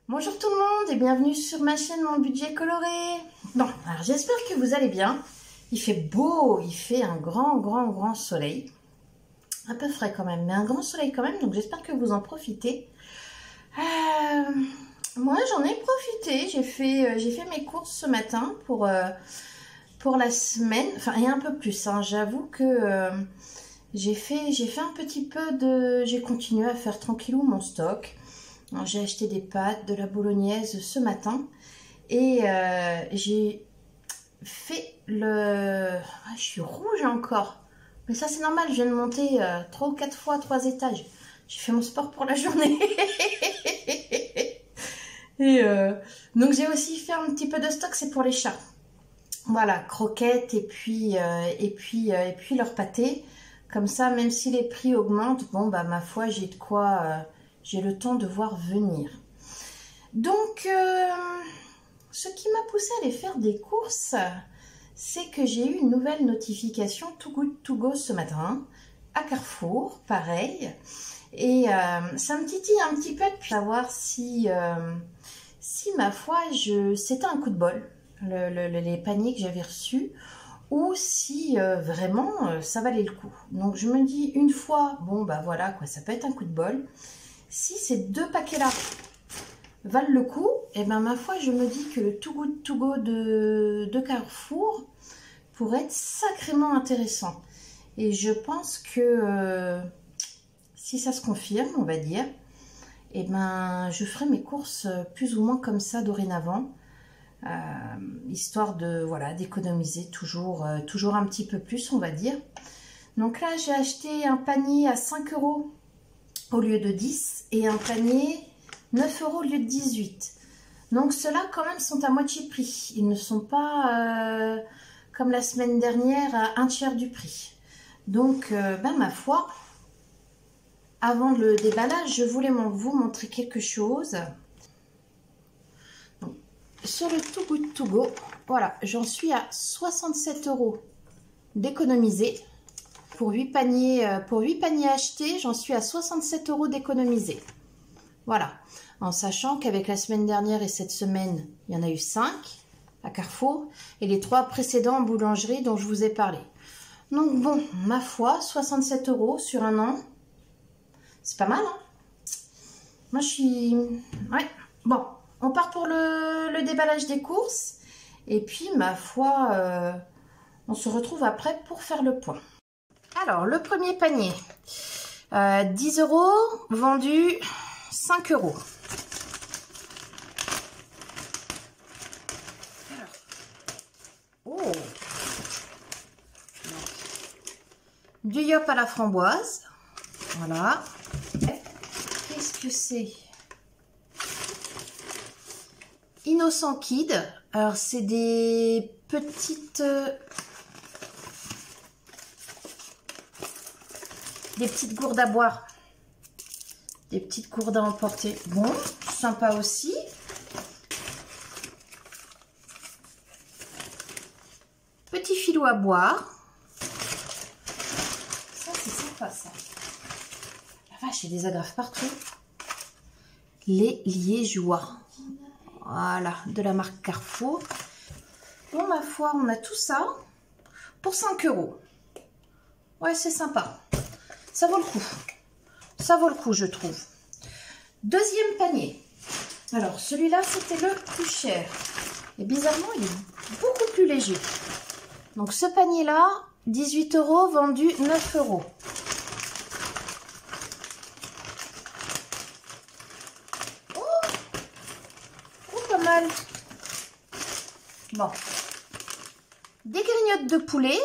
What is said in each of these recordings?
Bonjour tout le monde et bienvenue sur ma chaîne Mon Budget Coloré. Bon, alors j'espère que vous allez bien. Il fait beau, il fait un grand soleil. Un peu frais quand même, mais un grand soleil quand même, donc j'espère que vous en profitez. Moi j'en ai profité, j'ai fait mes courses ce matin pour la semaine, enfin et un peu plus, hein. J'avoue que j'ai fait un petit peu de... J'ai continué à faire tranquillou mon stock. J'ai acheté des pâtes, de la bolognaise ce matin et j'ai fait le... Ah, je suis rouge encore, mais ça c'est normal, je viens de monter 3 ou 4 fois 3 étages. J'ai fait mon sport pour la journée. Et donc j'ai aussi fait un petit peu de stock, c'est pour les chats. Voilà, croquettes et puis leur pâté. Comme ça, même si les prix augmentent, bon bah ma foi, j'ai de quoi... j'ai le temps de voir venir. Donc, ce qui m'a poussé à aller faire des courses, c'est que j'ai eu une nouvelle notification Too Good To Go ce matin, à Carrefour, pareil. Et ça me titille un petit peu de savoir si ma foi, c'était un coup de bol, les paniers que j'avais reçus, ou si vraiment ça valait le coup. Donc je me dis une fois, bon bah voilà quoi, ça peut être un coup de bol. Si ces deux paquets-là valent le coup, et ben ma foi, je me dis que le Too Good To Go de Carrefour pourrait être sacrément intéressant. Et je pense que si ça se confirme, on va dire, et ben je ferai mes courses plus ou moins comme ça dorénavant, histoire de voilà d'économiser toujours un petit peu plus, on va dire. Donc là, j'ai acheté un panier à 5 € au lieu de 10 et un panier 9 € au lieu de 18. Donc ceux-là quand même sont à moitié prix. Ils ne sont pas comme la semaine dernière à un tiers du prix. Donc ben, ma foi, avant le déballage, je voulais vous montrer quelque chose. Donc, sur le Too Good To Go, voilà, j'en suis à 67 € d'économiser. Pour 8 paniers achetés, j'en suis à 67 € d'économiser. Voilà, en sachant qu'avec la semaine dernière et cette semaine, il y en a eu 5 à Carrefour et les 3 précédents en boulangerie dont je vous ai parlé. Donc bon, ma foi, 67 € sur un an, c'est pas mal, hein? Moi, je suis... Ouais, bon, on part pour le déballage des courses. Et puis, ma foi, on se retrouve après pour faire le point. Alors, le premier panier, 10 €, vendu 5 €. Oh, du yop à la framboise, voilà. Qu'est-ce que c'est? Innocent Kid. Alors, c'est des petites... des petites gourdes à boire. Des petites gourdes à emporter. Bon, sympa aussi. Petit filou à boire. Ça, c'est sympa, ça. La vache, il y a des agrafes partout. Les liégeois. Voilà, de la marque Carrefour. Bon, ma foi, on a tout ça pour 5 €. Ouais, c'est sympa. Ça vaut le coup. Ça vaut le coup, je trouve. Deuxième panier. Alors, celui-là, c'était le plus cher. Et bizarrement, il est beaucoup plus léger. Donc, ce panier-là, 18 €, vendu 9 €. Oh, pas mal. Bon. Des grignottes de poulet.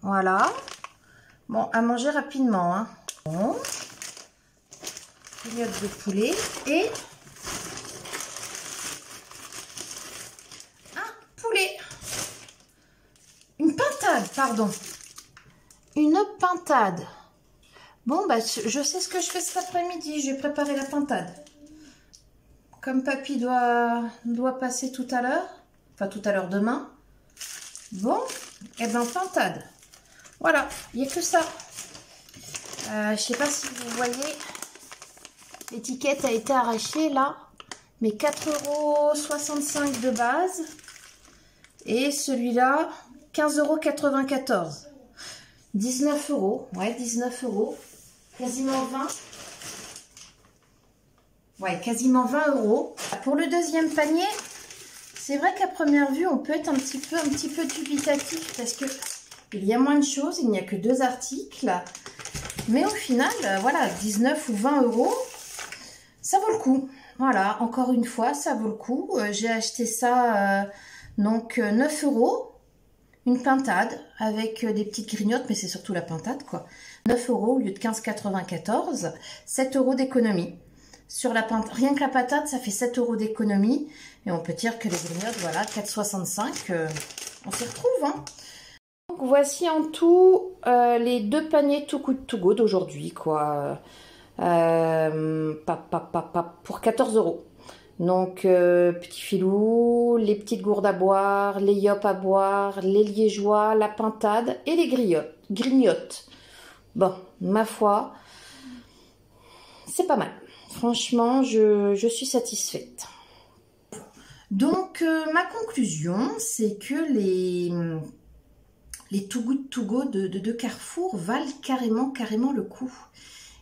Voilà. Bon, à manger rapidement, hein. Bon. Grignottes de poulet et un poulet. Une pintade, pardon. Une pintade. Bon, bah, je sais ce que je fais cet après-midi. Je vais préparer la pintade. Comme papy doit passer tout à l'heure. Enfin, tout à l'heure demain. Bon, et ben pintade. Voilà, il n'y a que ça. Je ne sais pas si vous voyez, l'étiquette a été arrachée là. Mais 4,65 € de base. Et celui-là, 15,94 €. 19 €. Ouais, 19 €. Quasiment 20. Ouais, quasiment 20 €. Pour le deuxième panier, c'est vrai qu'à première vue, on peut être un petit peu dubitatif parce que il y a moins de choses, il n'y a que 2 articles. Mais au final, voilà, 19 ou 20 €, ça vaut le coup. Voilà, encore une fois, ça vaut le coup. J'ai acheté ça, donc 9 €. Une pintade avec des petites grignottes, mais c'est surtout la pintade, quoi. 9 € au lieu de 15,94 €. 7 € d'économie. Sur la pintade, rien que la pintade, ça fait 7 € d'économie. Et on peut dire que les grignottes, voilà, 4,65 €. On s'y retrouve, hein. Donc voici en tout les 2 paniers Too Good To Go d'aujourd'hui, quoi. Pour 14 €. Donc, petit filou, les petites gourdes à boire, les yop à boire, les liégeois, la pintade et les grignottes. Bon, ma foi, c'est pas mal. Franchement, je suis satisfaite. Donc, ma conclusion, c'est que les Too Good To Go de Carrefour valent carrément le coup.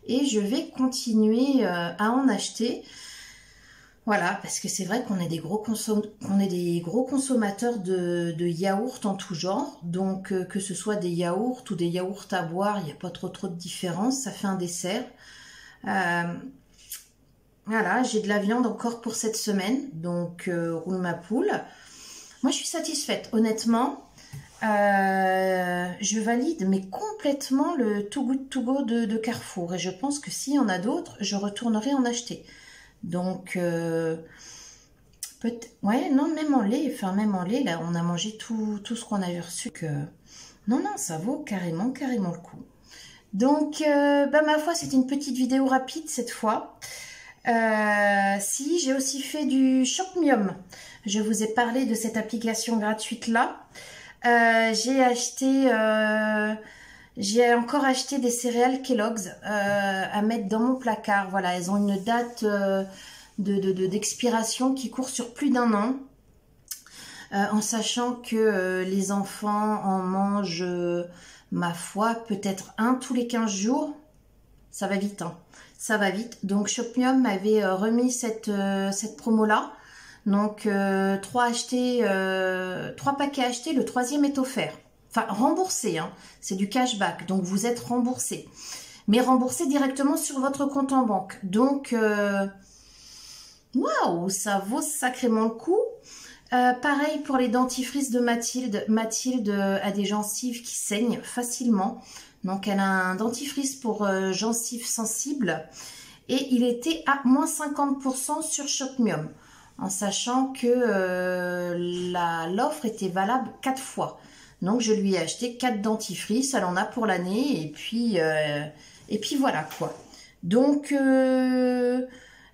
Et je vais continuer à en acheter. Voilà, parce que c'est vrai qu'on est des gros consommateurs de yaourts en tout genre. Donc, que ce soit des yaourts ou des yaourts à boire, il n'y a pas trop de différence. Ça fait un dessert. Voilà, j'ai de la viande encore pour cette semaine. Donc, roule ma poule. Moi, je suis satisfaite. Honnêtement, je valide mais complètement le Too Good To Go de Carrefour. Et je pense que s'il y en a d'autres, je retournerai en acheter. Donc, ouais, non, même en lait, là, on a mangé tout ce qu'on avait reçu. Non, ça vaut carrément le coup. Donc, ma foi, c'est une petite vidéo rapide cette fois. Si, j'ai aussi fait du Shopmium. Je vous ai parlé de cette application gratuite là. J'ai encore acheté des céréales Kellogg's à mettre dans mon placard. Voilà, elles ont une date d'expiration qui court sur plus d'1 an. En sachant que les enfants en mangent, ma foi, peut-être un tous les 15 jours. Ça va vite, hein. Ça va vite. Donc Shopmium m'avait remis cette promo-là. Donc 3 paquets achetés, le 3e est offert. Enfin, remboursé, hein. C'est du cashback, donc vous êtes remboursé. Mais remboursé directement sur votre compte en banque. Donc, waouh, ça vaut sacrément le coup. Pareil pour les dentifrices de Mathilde. Mathilde a des gencives qui saignent facilement. Donc, elle a un dentifrice pour gencives sensibles. Et il était à moins 50% sur Shopmium. En sachant que l'offre était valable 4 fois. Donc, je lui ai acheté 4 dentifrices. Elle en a pour l'année. Et puis voilà, quoi. Donc,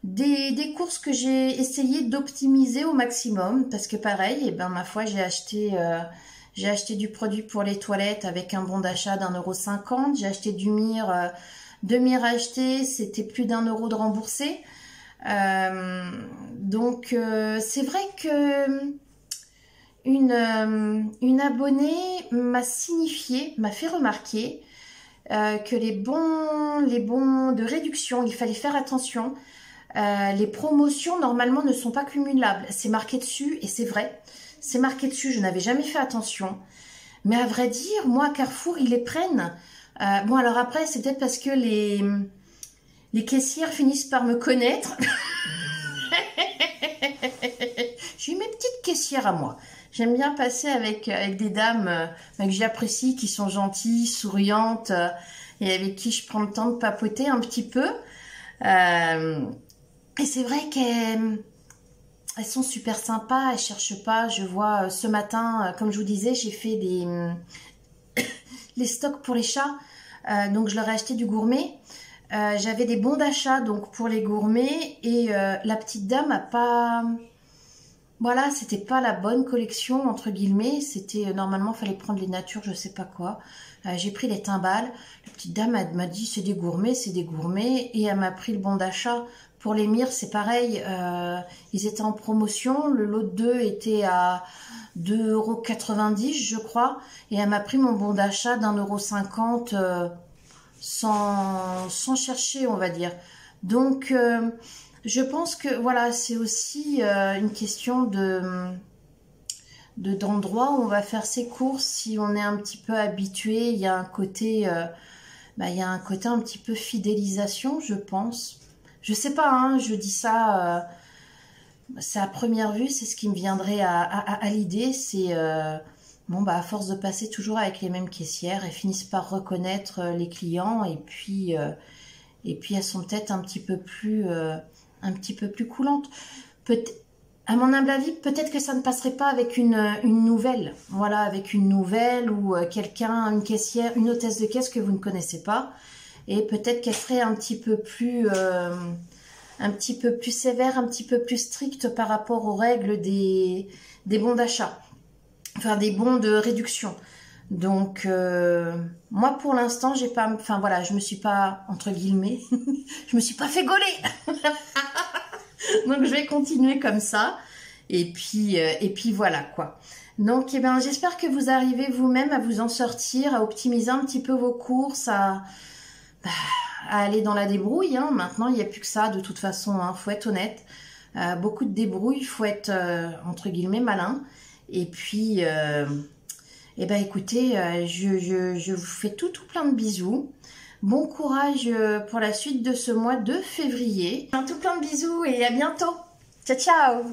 des courses que j'ai essayé d'optimiser au maximum. Parce que pareil, ma foi, j'ai acheté du produit pour les toilettes avec un bon d'achat d'1,50 €. J'ai acheté du myrrhe. 2 myrrhes achetés, c'était plus d'1 € de remboursé. Donc, c'est vrai que une abonnée m'a fait remarquer que les bons de réduction, il fallait faire attention. Les promotions, normalement, ne sont pas cumulables. C'est marqué dessus, et c'est vrai. C'est marqué dessus, je n'avais jamais fait attention. Mais à vrai dire, moi, Carrefour, ils les prennent. Bon, alors après, c'est peut-être parce que les caissières finissent par me connaître. J'ai mes petites caissières à moi. J'aime bien passer avec des dames que j'apprécie, qui sont gentilles, souriantes, et avec qui je prends le temps de papoter un petit peu. Et c'est vrai qu'elles sont super sympas, elles cherchent pas. Je vois ce matin, comme je vous disais, j'ai fait les stocks pour les chats. Donc je leur ai acheté du gourmet. J'avais des bons d'achat donc pour les gourmets. Et la petite dame a pas... Voilà, c'était pas la bonne collection, entre guillemets. C'était, normalement, il fallait prendre les natures, je sais pas quoi. J'ai pris les timbales. La petite dame m'a dit, c'est des gourmets. Et elle m'a pris le bon d'achat Pour les mires, c'est pareil. Ils étaient en promotion. Le lot de 2 était à 2,90 €, je crois. Et elle m'a pris mon bon d'achat d'1,50 € sans chercher, on va dire. Donc, je pense que voilà, c'est aussi une question d'endroit où on va faire ses courses. Si on est un petit peu habitué, il y a un côté, il y a un côté un petit peu fidélisation, je pense. Je sais pas, hein, je dis ça, c'est à première vue, c'est ce qui me viendrait à l'idée. C'est bon, bah, à force de passer toujours avec les mêmes caissières, elles finissent par reconnaître les clients et puis elles sont peut-être un petit peu plus coulantes. À mon humble avis, peut-être que ça ne passerait pas avec une nouvelle. Voilà, avec une nouvelle ou quelqu'un, une caissière, une hôtesse de caisse que vous ne connaissez pas. Et peut-être qu'elle serait un petit peu plus sévère, un petit peu plus stricte par rapport aux règles des bons d'achat. Enfin, des bons de réduction. Donc, moi, pour l'instant, j'ai pas... Enfin, voilà, je me suis pas, entre guillemets, je me suis pas fait gauler. Donc, je vais continuer comme ça. Et puis voilà, quoi. Donc, eh ben, j'espère que vous arrivez vous-même à vous en sortir, à optimiser un petit peu vos courses, à aller dans la débrouille. Hein. Maintenant, il n'y a plus que ça, de toute façon, hein, faut être honnête. Beaucoup de débrouille, il faut être, entre guillemets, malin. Et puis, eh ben, écoutez, je vous fais tout plein de bisous. Bon courage pour la suite de ce mois de février. Tout plein de bisous et à bientôt. Ciao, ciao!